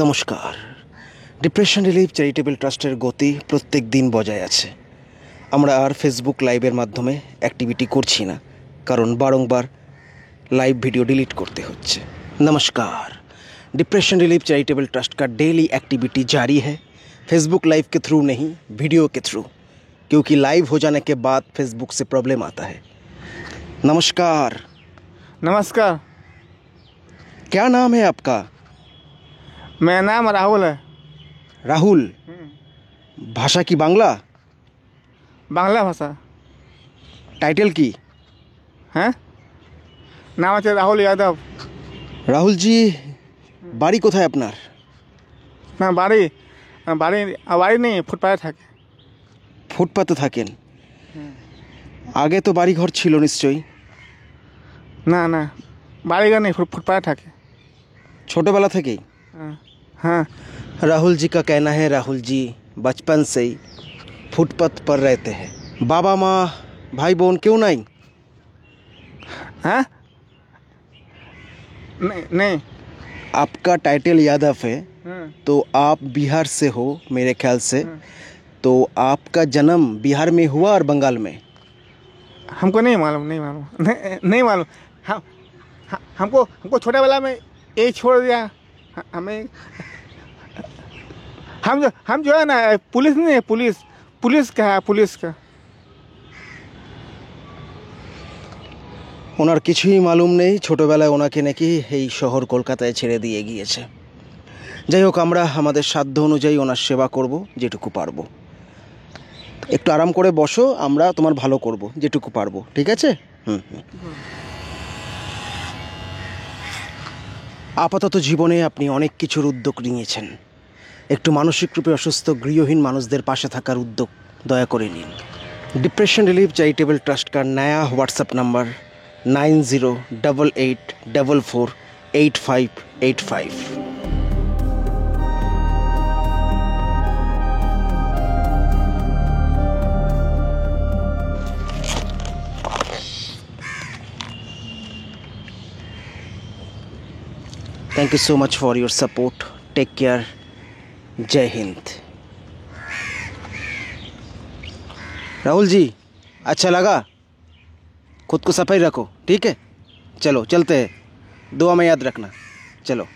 নমস্কার। Depression relief charitable ট্রাস্টের গতি প্রত্যেক দিন বজায় আছে। আমরা আর ফেসবুক লাইভের মাধ্যমে অ্যাক্টিভিটি করছি না, কারণ বারংবার लाइव वीडियो डिलीट करते होच्छे। नमस्कार। डिप्रेशन रिलीफ चैरिटेबल ट्रस्ट का डेली एक्टिविटी जारी है, फेसबुक लाइव के थ्रू नहीं, वीडियो के थ्रू, क्योंकि लाइव हो जाने के बाद फेसबुक से प्रॉब्लम आता है। नमस्कार। नमस्कार। क्या नाम है आपका? मेरा नाम राहुल है। राहुल। भाषा की बांग्ला? बांग्ला भाषा। टाइटल की हैं? नाम है राहुल यादव। राहुल जी, बाड़ी कोথায় আপনার? না বাড়ি বাড়ি বাড়ি নেই, ফুটপাতে থাকে। ফুটপাতে থাকেন? আগে তো বাড়ি ঘর ছিল নিশ্চয়ই। না না, বাড়িঘর নেই, ফুটপাতে থাকে ছোটবেলা থেকেই? हाँ। राहुल जी का कहना है, राहुल जी बचपन से ही फुटपाथ पर रहते हैं। बाबा माँ भाई बहन क्यों नहीं? हैं? नहीं नहीं। आपका टाइटल यादव है, तो आप बिहार से हो मेरे ख्याल से। तो आपका जन्म बिहार में हुआ और बंगाल में? हमको नहीं मालूम, नहीं मालूम, नहीं मालूम। हमको हमको छोटा वाला में यही छोड़ दिया। हमें हम जो है ना, पुलिस नहीं है, पुलिस का है, पुलिस का। ওনার কিছুই মালুম নেই। ছোটোবেলায় ওনাকে নাকি এই শহর কলকাতায় ছেড়ে দিয়ে গিয়েছে। যাই হোক, আমরা আমাদের সাধ্য অনুযায়ী ওনার সেবা করব যেটুকু পারবো। একটু আরাম করে বসো, আমরা তোমার ভালো করব যেটুকু পারবো, ঠিক আছে? আপাতত জীবনে আপনি অনেক কিছুর উদ্যোগ নিয়েছেন। একটু মানসিক রূপে অসুস্থ গৃহহীন মানুষদের পাশে থাকার উদ্যোগ দয়া করে নিন। डिप्रेशन रिलीफ चैरिटेबल ट्रस्ट का नया WhatsApp number 9088448585। Thank you so much for your support. Take care. जय हिंद। राहुल जी, अच्छा लगा? खुद को सफाई रखो, ठीक है? चलो चलते हैं, दुआ में याद रखना। चलो।